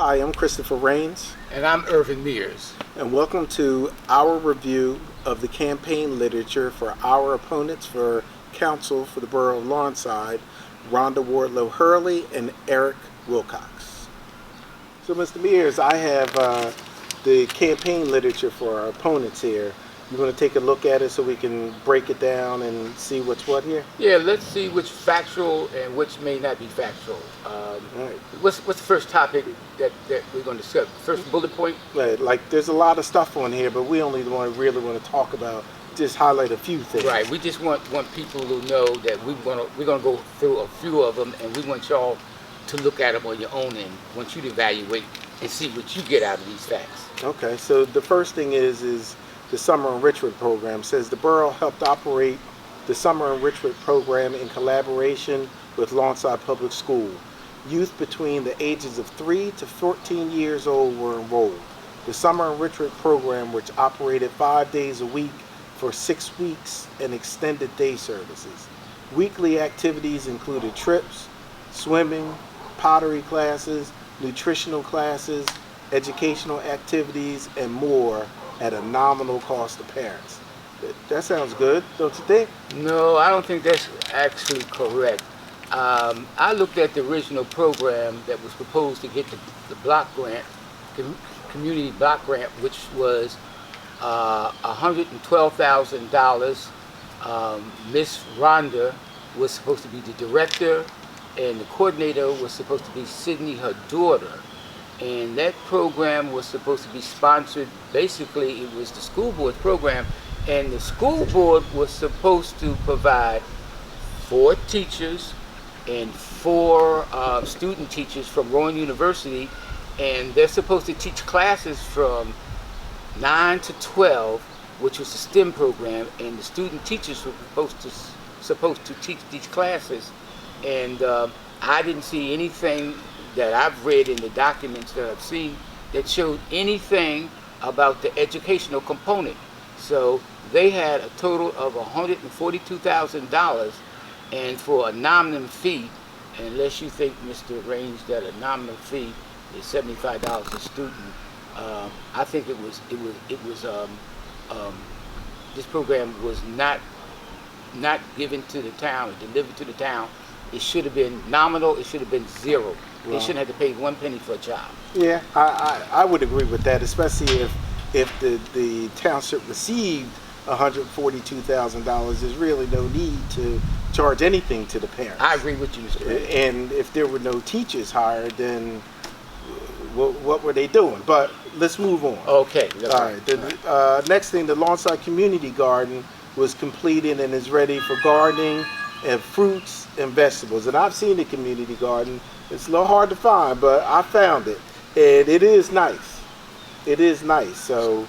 Hi, I'm Christopher Rains. And I'm Ervin Mears. And welcome to our review of the campaign literature for our opponents for council for the borough of Lawnside, Rhonda Wardlow Hurley and Eric Wilcox. So, Mr. Mears, I have the campaign literature for our opponents here. You want to take a look at it so we can break it down and see what's what here? Yeah, let's see which factual and which may not be factual. Right. What's the first topic that we're going to discuss? First bullet point? Right, like there's a lot of stuff on here, but we only really want to talk about, just highlight a few things. Right, we just want people to know that we're going to go through a few of them, and we want y'all to look at them on your own and want you to evaluate and see what you get out of these facts. Okay, so the first thing is the Summer Enrichment Program. Says the borough helped operate the Summer Enrichment Program in collaboration with Lawnside Public School. Youth between the ages of 3 to 14 years old were enrolled. The Summer Enrichment Program, which operated 5 days a week for 6 weeks and extended day services. Weekly activities included trips, swimming, pottery classes, nutritional classes, educational activities, and more at a nominal cost to parents. That sounds good, don't you think? No, I don't think that's actually correct. I looked at the original program that was proposed to get the block grant, community block grant, which was $112,000. Miss Rhonda was supposed to be the director, and the coordinator was supposed to be Sydney, her daughter. And that program was supposed to be sponsored. Basically, it was the school board program, and the school board was supposed to provide 4 teachers and 4 student teachers from Rowan University, and they're supposed to teach classes from 9 to 12, which was the STEM program, and the student teachers were supposed to teach these classes. And I didn't see anything that I've read in the documents that I've seen that showed anything about the educational component. So they had a total of $142,000, and for a nominal fee, unless you think, Mr. Raines, that a nominal fee is $75 a student, I think this program was not given to the town, or delivered to the town. It should have been nominal. It should have been zero. They shouldn't have to pay 1 penny for a job. Yeah, I would agree with that, especially if the township received $142,000. There's really no need to charge anything to the parents. I agree with you, Mr. Ray. And if there were no teachers hired, then what were they doing? But let's move on. Okay. All right. Next thing, the Lawnside Community Garden was completed and is ready for gardening and fruits and vegetables. And I've seen the community garden. It's a little hard to find, but I found it, and it is nice. It is nice. So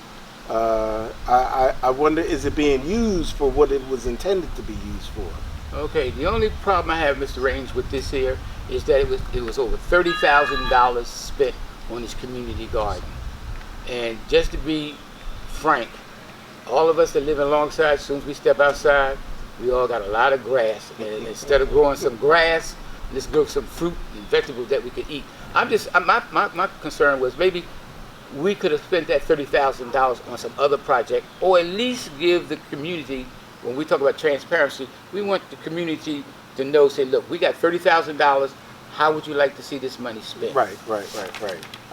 I wonder, is it being used for what it was intended to be used for? Okay. The only problem I have, Mr. Raines, with this here is that it was over $30,000 spent on this community garden. And just to be frank, all of us that live alongside, as soon as we step outside, we all got a lot of grass, and instead of growing some grass, let's grow some fruit and vegetables that we could eat. My concern was maybe we could have spent that $30,000 on some other project, or at least give the community, when we talk about transparency, we want the community to know, say, look, we got $30,000, how would you like to see this money spent? Right.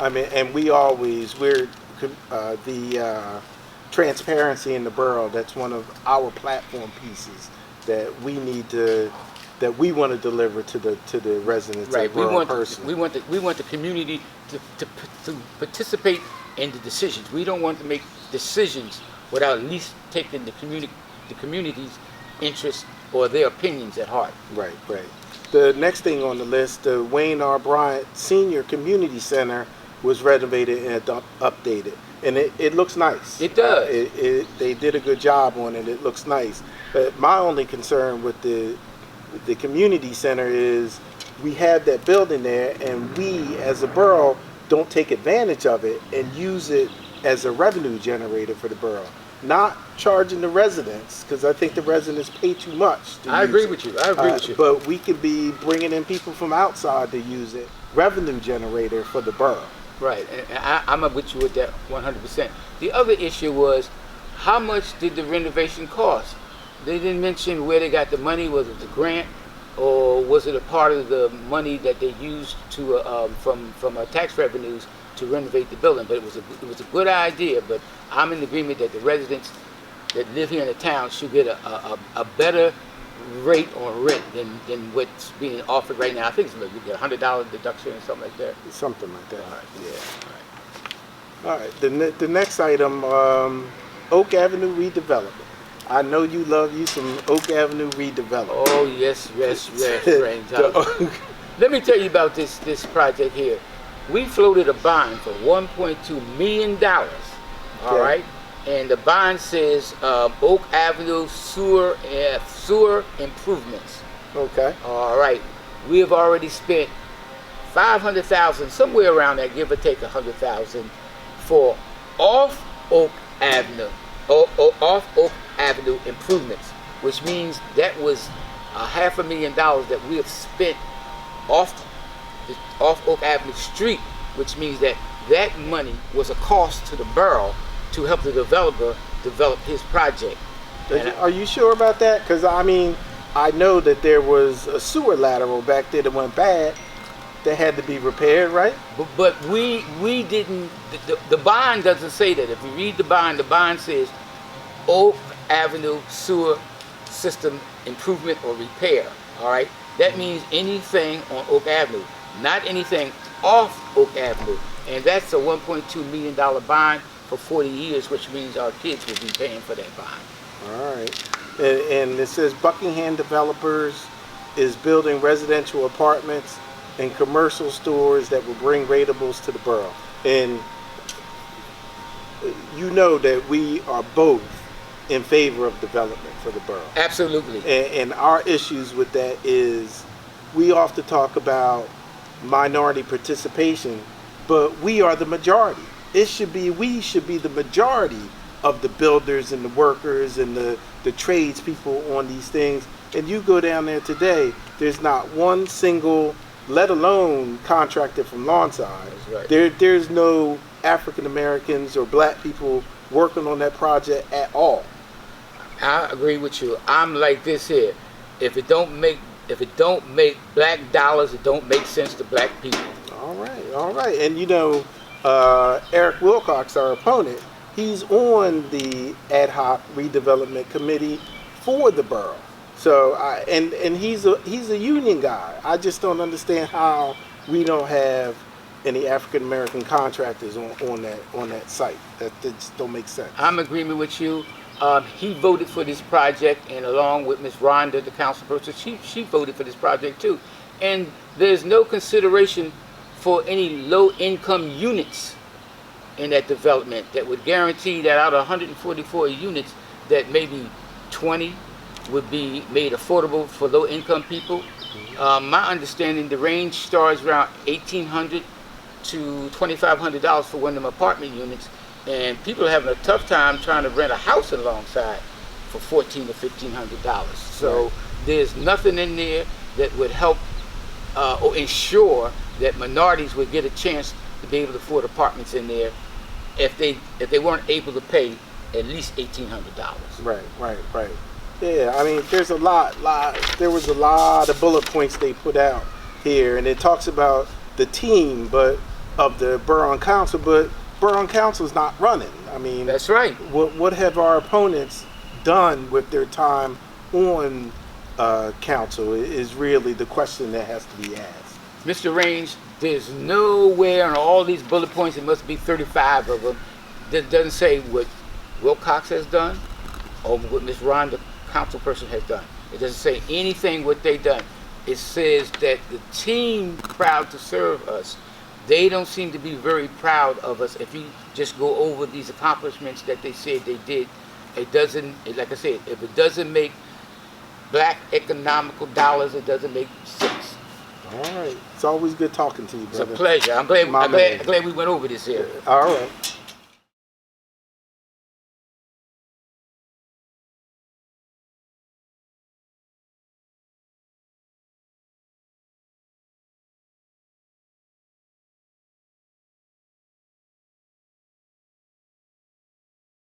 I mean, and we're the transparency in the borough, that's one of our platform pieces that we want to deliver to the residents of the borough personally. We want the community to participate in the decisions. We don't want to make decisions without at least taking the community's interests or their opinions at heart. Right. The next thing on the list, the Wayne R. Bryant Senior Community Center was renovated and updated. And it looks nice. It does. They did a good job on it. It looks nice. But my only concern with the community center is we have that building there, and we as a borough don't take advantage of it and use it as a revenue generator for the borough. Not charging the residents, because I think the residents pay too much. I agree with you. But we could be bringing in people from outside to use it, revenue generator for the borough. Right, and I'm with you with that 100%. The other issue was, how much did the renovation cost? They didn't mention where they got the money. Was it the grant, or was it a part of the money that they used to from tax revenues to renovate the building? But it was a good idea. But I'm in agreement that the residents that live here in the town should get a better rate on rent than what's being offered right now. I think it's like you get $100 deduction or something like that. Something like that. All right, yeah. All right. The next item, Oak Avenue Redevelopment. I know you love you some Oak Avenue Redevelopment. Oh yes, Range. Let me tell you about this project here. We floated a bond for $1.2 million. All right, and the bond says Oak Avenue sewer improvements. Okay. All right, we have already spent $500,000, somewhere around that, give or take $100,000, for off Oak Avenue improvements, which means that was $500,000 that we have spent off Oak Avenue Street, which means that money was a cost to the borough to help the developer develop his project. Are you sure about that? Because I mean, I know that there was a sewer lateral back there that went bad that had to be repaired, right? But we didn't. The bond doesn't say that. If you read the bond says Oak Avenue sewer system improvement or repair. All right, that means anything on Oak Avenue, not anything off Oak Avenue, and that's a $1.2 million bond for 40 years, which means our kids will be paying for that bond. All right, and it says Buckingham Developers is building residential apartments and commercial stores that will bring ratables to the borough. And you know that we are both in favor of development for the borough. Absolutely. And our issues with that is we often talk about minority participation, but we are the majority. We should be the majority of the builders and the workers and the tradespeople on these things. And you go down there today, there's not one single, let alone contractor from Lawnside. That's right. There's no African Americans or black people working on that project at all. I agree with you. I'm like this here. If it don't make black dollars, it don't make sense to black people. All right. And you know, Eric Wilcox, our opponent, he's on the ad hoc redevelopment committee for the borough. So, and he's a union guy. I just don't understand how we don't have any African American contractors on that site. That just don't make sense. I'm in agreement with you. He voted for this project, and along with Ms. Rhonda, the councilperson, she voted for this project too. And there's no consideration for any low-income units in that development that would guarantee that out of 144 units, that maybe 20 would be made affordable for low-income people. My understanding, the range starts around $1,800 to $2,500 for one of them apartment units, and people are having a tough time trying to rent a house in Lawnside for $1,400 to $1,500. So right. There's nothing in there that would help or ensure that minorities would get a chance to be able to afford apartments in there if they weren't able to pay at least $1,800. Right. Yeah, I mean, there was a lot of bullet points they put out here, and it talks about the team, of the Borough Council, but Borough Council is not running. I mean, that's right. What have our opponents done with their time on council is really the question that has to be asked. Mr. Range, there's nowhere on all these bullet points, it must be 35 of them, that doesn't say what Wilcox has done or what Ms. Ron, the council person, has done. It doesn't say anything what they've done. It says that the team proud to serve us. They don't seem to be very proud of us. If you just go over these accomplishments that they said they did, it doesn't, like I said, if it doesn't make black economical dollars, it doesn't make sense. All right. It's always good talking to you, brother. It's a pleasure. I'm glad we went over this here. All right.